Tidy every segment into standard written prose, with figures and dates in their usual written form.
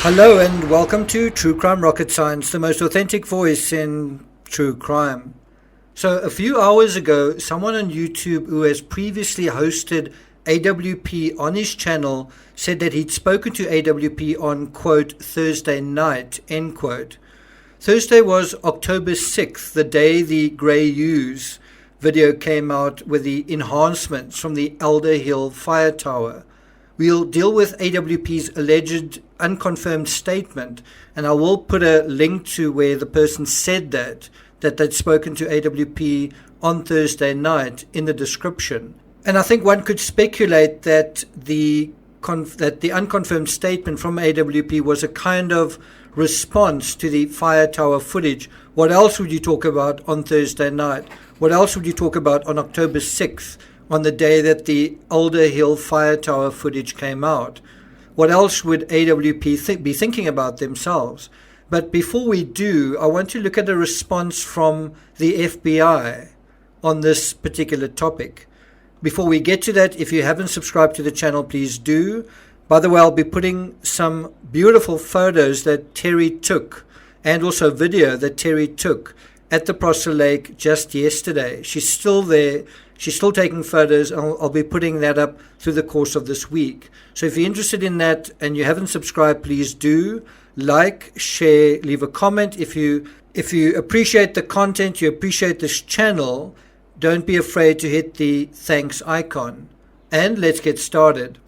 Hello and welcome to True Crime Rocket Science, the most authentic voice in true crime. So a few hours ago, someone on YouTube who has previously hosted AWP on his channel said that he'd spoken to AWP on, quote, Thursday night, end quote. Thursday was October 6th, the day the Grey Use video came out with the enhancements from the Elder Hill fire tower. We'll deal with AWP's alleged unconfirmed statement, and I will put a link to where the person said that they'd spoken to AWP on Thursday night in the description. And I think one could speculate that the unconfirmed statement from AWP was a kind of response to the fire tower footage. What else would you talk about on Thursday night? What else would you talk about on October 6th? On the day that the Elder Hill fire tower footage came out? What else would AWP be thinking about themselves? But before we do, I want to look at a response from the FBI on this particular topic. Before we get to that, if you haven't subscribed to the channel, please do. By the way, I'll be putting some beautiful photos that Terry took and also video that Terry took at the Prosser Lake just yesterday. She's still there. She's still taking photos. I'll be putting that up through the course of this week. So if you're interested in that and you haven't subscribed, please do. Like, share, leave a comment. If you appreciate the content, you appreciate this channel, don't be afraid to hit the thanks icon. And let's get started.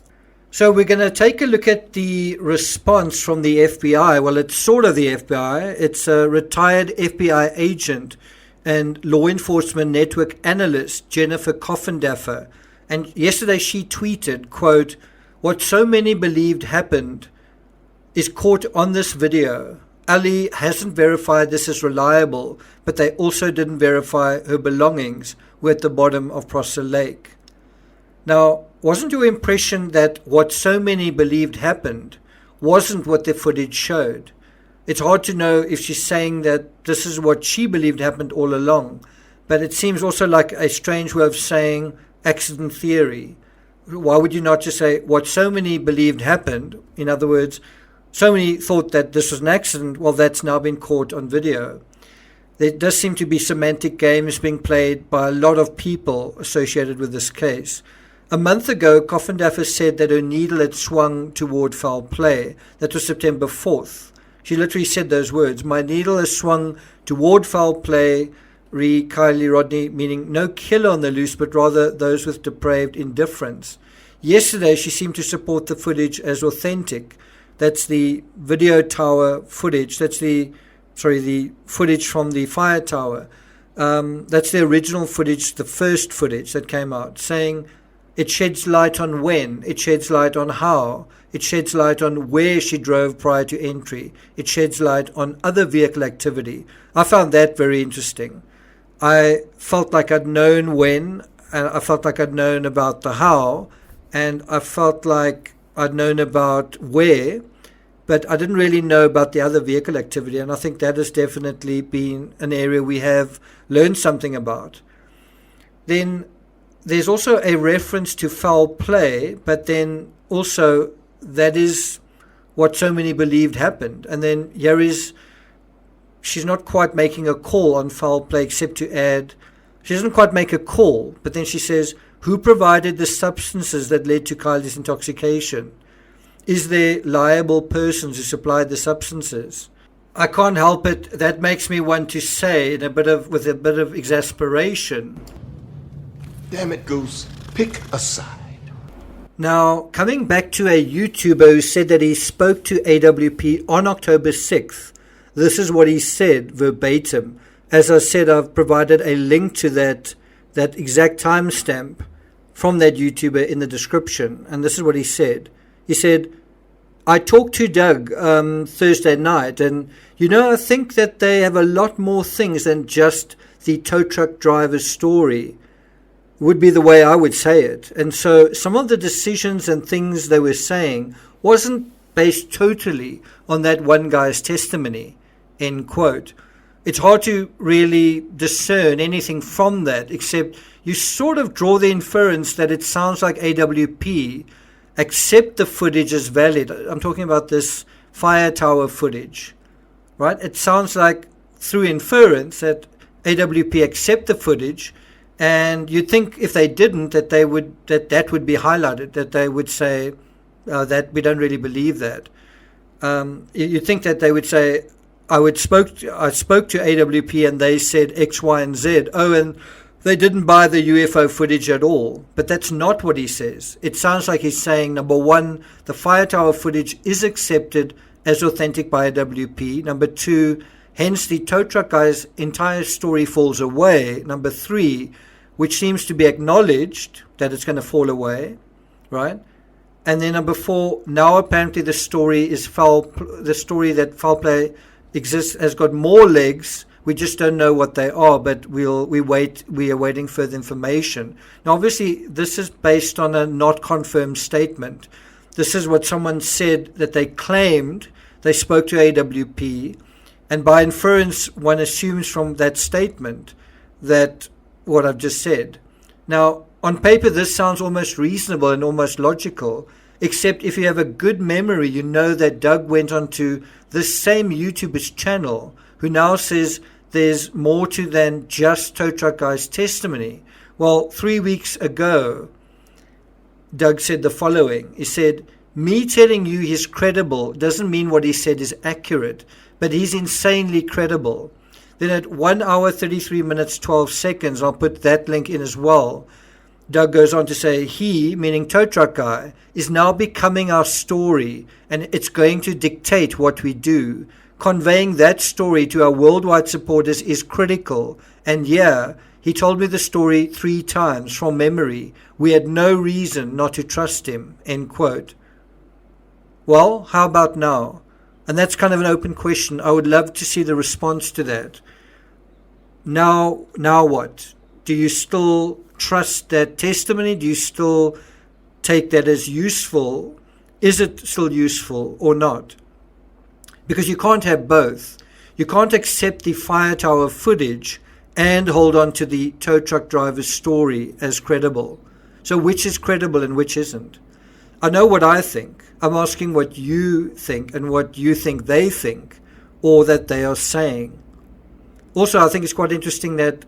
So we're going to take a look at the response from the FBI. Well, it's sort of the FBI. It's a retired FBI agent and law enforcement network analyst, Jennifer Coffindaffer. And yesterday she tweeted, quote, "What so many believed happened is caught on this video. Ali hasn't verified this is reliable, but they also didn't verify her belongings were at the bottom of Prosser Lake." Now, wasn't your impression that what so many believed happened wasn't what the footage showed? It's hard to know if she's saying that this is what she believed happened all along, but it seems also like a strange way of saying accident theory. Why would you not just say what so many believed happened? In other words, so many thought that this was an accident, well, that's now been caught on video. There does seem to be semantic games being played by a lot of people associated with this case. A month ago, Coffindaffer said that her needle had swung toward foul play. That was September 4th. She literally said those words, "My needle has swung toward foul play, re Kylie Rodney," meaning no killer on the loose, but rather those with depraved indifference. Yesterday, she seemed to support the footage as authentic. That's the video tower footage. That's the footage from the fire tower. That's the original footage, the first footage that came out, saying it sheds light on when, it sheds light on how, it sheds light on where she drove prior to entry, it sheds light on other vehicle activity. I found that very interesting. I felt like I'd known when, and I felt like I'd known about the how, and I felt like I'd known about where, but I didn't really know about the other vehicle activity, and I think that has definitely been an area we have learned something about. Then there's also a reference to foul play, but then also that is what so many believed happened. And then here is, she's not quite making a call on foul play except to add, she doesn't quite make a call, but then she says, who provided the substances that led to Kylie's intoxication? Is there liable persons who supplied the substances? I can't help it. That makes me want to say, with a bit of exasperation, damn it, Goose, pick a side. Now, coming back to a YouTuber who said that he spoke to AWP on October 6th, this is what he said verbatim. As I said, I've provided a link to that exact timestamp from that YouTuber in the description. And this is what he said. He said, "I talked to Doug Thursday night, and, I think that they have a lot more things than just the tow truck driver's story." Would be the way I would say it. And so some of the decisions and things they were saying wasn't based totally on that one guy's testimony, end quote. It's hard to really discern anything from that, except you sort of draw the inference that it sounds like AWP accept the footage as valid. I'm talking about this fire tower footage, right? It sounds like through inference that AWP accept the footage, and you'd think if they didn't, that that would be highlighted, that they would say that we don't really believe that. You'd think that they would say, I spoke to AWP and they said X, Y, and Z. Oh, and they didn't buy the UFO footage at all. But that's not what he says. It sounds like he's saying, number one, the fire tower footage is accepted as authentic by AWP. Number two, hence the tow truck guy's entire story falls away. Number three, which seems to be acknowledged that it's going to fall away, right? And then number four, now apparently the story that foul play exists has got more legs. We just don't know what they are, but we are waiting further information. Now, obviously, this is based on a not confirmed statement. This is what someone said that they claimed. They spoke to AWP, and by inference, one assumes from that statement that what I've just said. Now, on paper, this sounds almost reasonable and almost logical, except if you have a good memory, you know that Doug went onto this same YouTuber's channel, who now says there's more to than just tow truck guy's testimony. Well, 3 weeks ago, Doug said the following. He said, me telling you he's credible doesn't mean what he said is accurate, but he's insanely credible. Then at 1 hour, 33 minutes, 12 seconds, I'll put that link in as well, Doug goes on to say, he, meaning tow truck guy, is now becoming our story, and it's going to dictate what we do. Conveying that story to our worldwide supporters is critical. And yeah, he told me the story 3 times from memory. We had no reason not to trust him, end quote. Well, how about now? And that's kind of an open question. I would love to see the response to that. Now what? Do you still trust that testimony? Do you still take that as useful? Is it still useful or not? Because you can't have both. You can't accept the fire tower footage and hold on to the tow truck driver's story as credible. So which is credible and which isn't? I know what I think. I'm asking what you think and what you think they think or that they are saying. Also, I think it's quite interesting that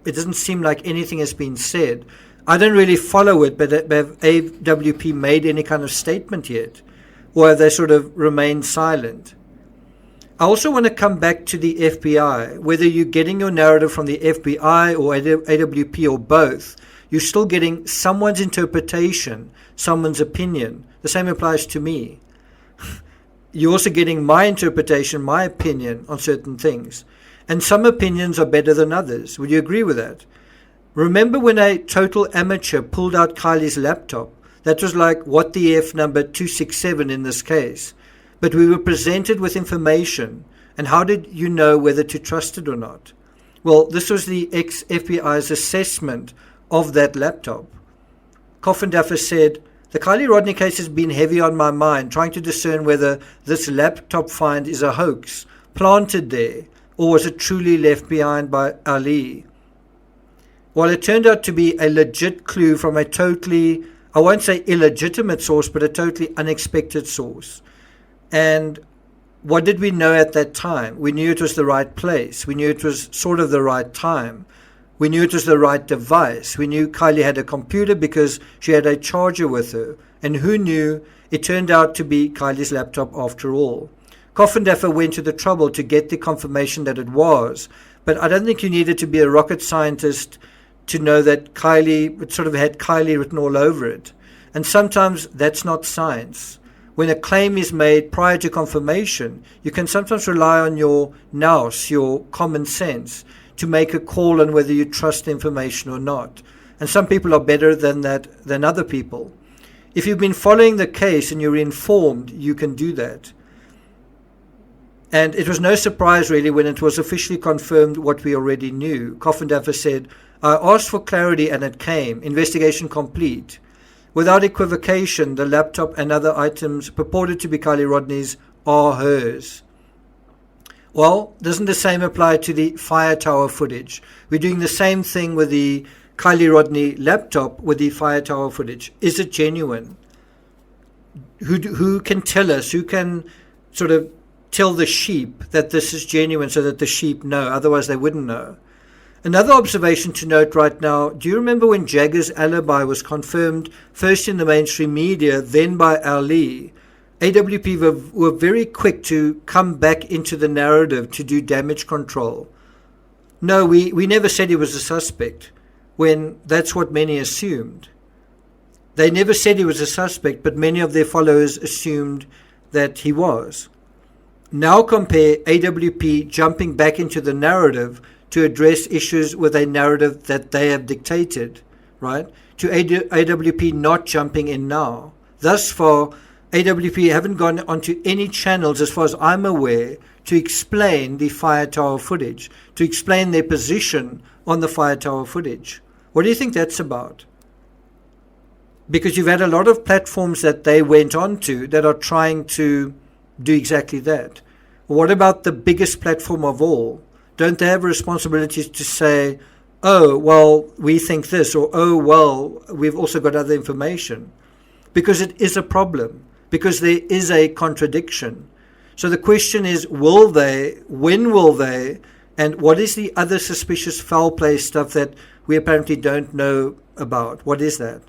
it doesn't seem like anything has been said. I don't really follow it, but have AWP made any kind of statement yet? Or have they sort of remained silent? I also want to come back to the FBI. Whether you're getting your narrative from the FBI or AWP or both, you're still getting someone's interpretation, someone's opinion. The same applies to me. You're also getting my interpretation, my opinion on certain things. And some opinions are better than others. Would you agree with that? Remember when a total amateur pulled out Kylie's laptop? That was like what the F number 267 in this case. But we were presented with information. And how did you know whether to trust it or not? Well, this was the ex-FBI's assessment of that laptop. Coffin Duffer said, the Kylie Rodney case has been heavy on my mind, trying to discern whether this laptop find is a hoax, planted there, or was it truly left behind by Ali? Well, it turned out to be a legit clue from a totally, I won't say illegitimate source, but a totally unexpected source. And what did we know at that time? We knew it was the right place. We knew it was sort of the right time. We knew it was the right device. We knew Kylie had a computer because she had a charger with her. And who knew? It turned out to be Kylie's laptop after all. Coffin Duffer went to the trouble to get the confirmation that it was. But I don't think you needed to be a rocket scientist to know that Kylie, it sort of had Kylie written all over it. And sometimes that's not science. When a claim is made prior to confirmation, you can sometimes rely on your nous, your common sense, to make a call on whether you trust the information or not. And some people are better than that than other people. If you've been following the case and you're informed, you can do that. And it was no surprise really when it was officially confirmed what we already knew. Coffin Duffer said, I asked for clarity and it came. Investigation complete. Without equivocation, the laptop and other items purported to be Kylie Rodney's are hers. Well, doesn't the same apply to the fire tower footage? We're doing the same thing with the Kylie Rodney laptop with the fire tower footage. Is it genuine? Who can tell us? Who can sort of tell the sheep that this is genuine so that the sheep know, otherwise they wouldn't know. Another observation to note right now, do you remember when Jagger's alibi was confirmed first in the mainstream media, then by Ali? AWP were very quick to come back into the narrative to do damage control. No, we never said he was a suspect, when that's what many assumed. They never said he was a suspect, but many of their followers assumed that he was. Now compare AWP jumping back into the narrative to address issues with a narrative that they have dictated, right? To AWP not jumping in now. Thus far, AWP haven't gone onto any channels, as far as I'm aware, to explain the fire tower footage, to explain their position on the fire tower footage. What do you think that's about? Because you've had a lot of platforms that they went on to that are trying to do exactly that. What about the biggest platform of all? Don't they have responsibilities to say, oh, well, we think this, or oh, well, we've also got other information? Because it is a problem, because there is a contradiction. So the question is, will they, when will they, and what is the other suspicious foul play stuff that we apparently don't know about? What is that?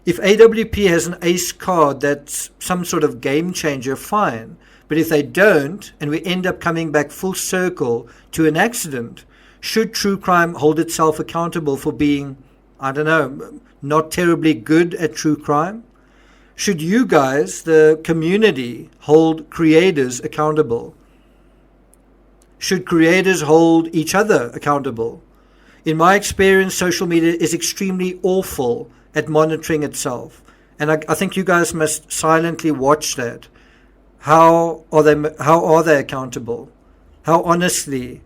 If AWP has an ace card that's some sort of game changer, fine. But if they don't, and we end up coming back full circle to an accident, should true crime hold itself accountable for being, I don't know, not terribly good at true crime? Should you guys, the community, hold creators accountable? Should creators hold each other accountable? In my experience, social media is extremely awful at monitoring itself. And I think you guys must silently watch that. How are they accountable? How honestly,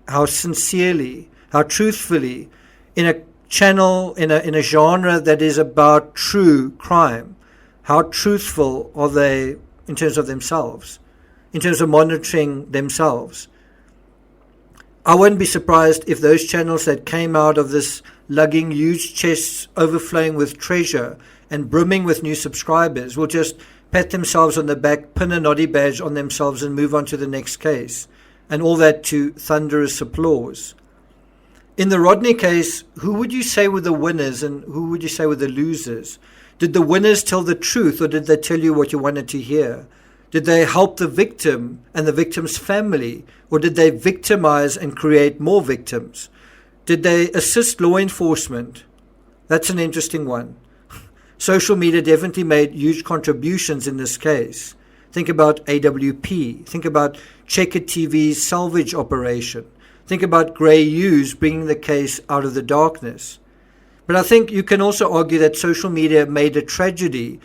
how sincerely, how truthfully, in a channel, in a genre that is about true crime, how truthful are they in terms of themselves, in terms of monitoring themselves? I wouldn't be surprised if those channels that came out of this lugging huge chests overflowing with treasure and brimming with new subscribers will just pat themselves on the back, pin a noddy badge on themselves and move on to the next case. And all that to thunderous applause. In the Rodney case, who would you say were the winners and who would you say were the losers? Did the winners tell the truth, or did they tell you what you wanted to hear? Did they help the victim and the victim's family, or did they victimize and create more victims? Did they assist law enforcement? That's an interesting one. Social media definitely made huge contributions in this case. Think about AWP. Think about Checker TV's salvage operation. Think about Grey Hughes bringing the case out of the darkness. But I think you can also argue that social media made a tragedy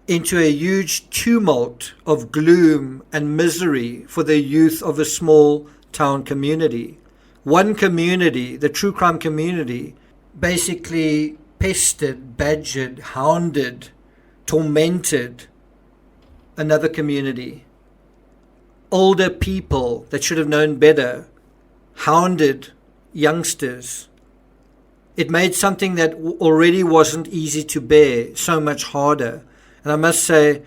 into a huge tumult of gloom and misery for the youth of a small town community. One community, the true crime community, basically pestered, badgered, hounded, tormented another community. Older people that should have known better hounded youngsters. It made something that already wasn't easy to bear so much harder. And I must say,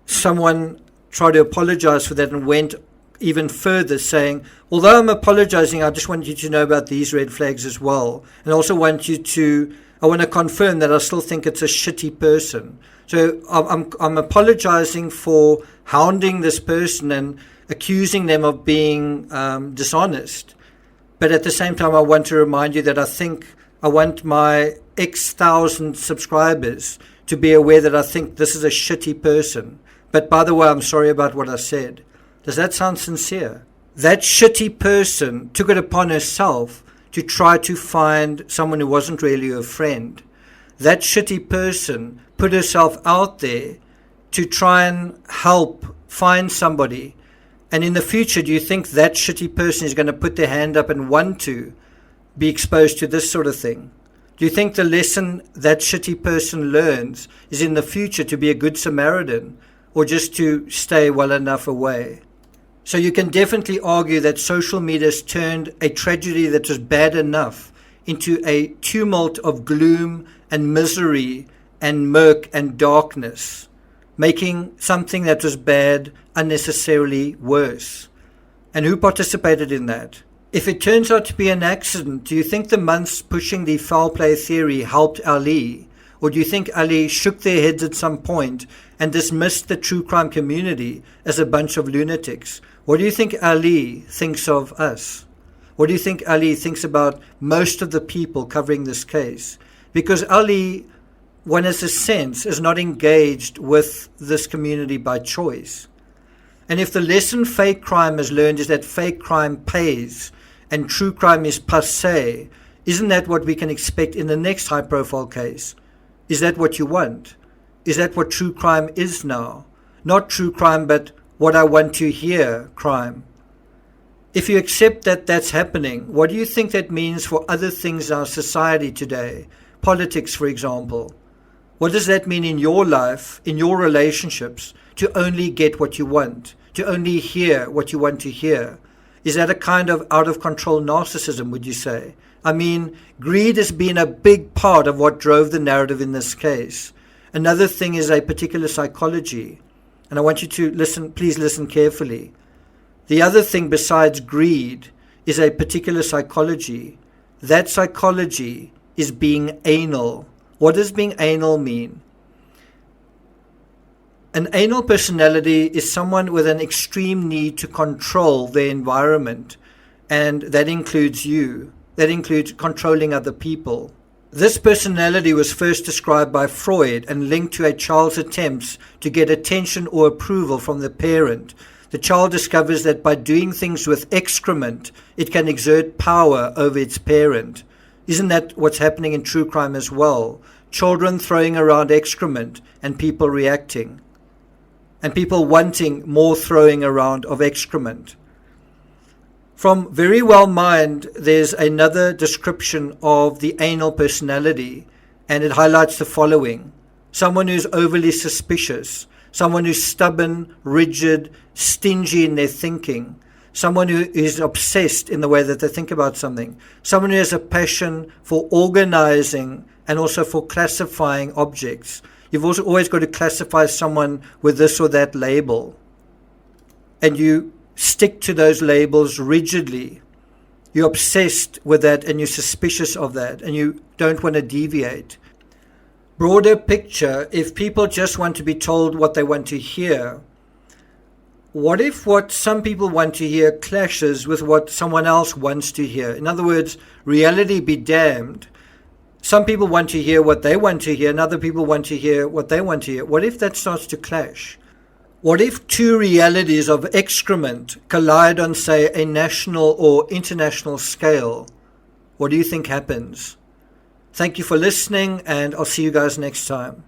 someone tried to apologize for that and went even further, saying, although I'm apologizing, I just want you to know about these red flags as well. And I also want I want to confirm that I still think it's a shitty person. So I'm apologizing for hounding this person and accusing them of being dishonest. But at the same time, I want to remind you that I want my X thousand subscribers to be aware that I think this is a shitty person. But by the way, I'm sorry about what I said. Does that sound sincere? That shitty person took it upon herself to try to find someone who wasn't really her friend. That shitty person put herself out there to try and help find somebody. And in the future, do you think that shitty person is going to put their hand up and want to be exposed to this sort of thing? Do you think the lesson that shitty person learns is in the future to be a good Samaritan, or just to stay well enough away? So you can definitely argue that social media has turned a tragedy that was bad enough into a tumult of gloom and misery and murk and darkness. making something that was bad unnecessarily worse. And who participated in that? If it turns out to be an accident, do you think the months pushing the foul play theory helped Ali? Or do you think Ali shook their heads at some point and dismissed the true crime community as a bunch of lunatics? What do you think Ali thinks of us? What do you think Ali thinks about most of the people covering this case? Because Ali, one has a sense, is not engaged with this community by choice. And if the lesson fake crime has learned is that fake crime pays and true crime is passé, isn't that what we can expect in the next high-profile case? Is that what you want? Is that what true crime is now? Not true crime, but what I want to hear crime. If you accept that that's happening, what do you think that means for other things in our society today? Politics, for example. What does that mean in your life, in your relationships, to only get what you want, to only hear what you want to hear? Is that a kind of out-of-control narcissism, would you say? I mean, greed has been a big part of what drove the narrative in this case. Another thing is a particular psychology. And I want you to listen, please listen carefully. The other thing besides greed is a particular psychology. That psychology is being anal. What does being anal mean? An anal personality is someone with an extreme need to control their environment, and that includes you. That includes controlling other people. This personality was first described by Freud and linked to a child's attempts to get attention or approval from the parent. The child discovers that by doing things with excrement, it can exert power over its parent. Isn't that what's happening in true crime as well? Children throwing around excrement and people reacting. And people wanting more throwing around of excrement. From Very Well Mind, there's another description of the anal personality, and it highlights the following. Someone who's overly suspicious, someone who's stubborn, rigid, stingy in their thinking, someone who is obsessed in the way that they think about something, someone who has a passion for organizing and also for classifying objects. You've also always got to classify someone with this or that label. And you stick to those labels rigidly. You're obsessed with that and you're suspicious of that and you don't want to deviate. Broader picture, if people just want to be told what they want to hear, what if what some people want to hear clashes with what someone else wants to hear? In other words, reality be damned. Some people want to hear what they want to hear and other people want to hear what they want to hear. What if that starts to clash? What if two realities of excrement collide on, say, a national or international scale? What do you think happens? Thank you for listening, and I'll see you guys next time.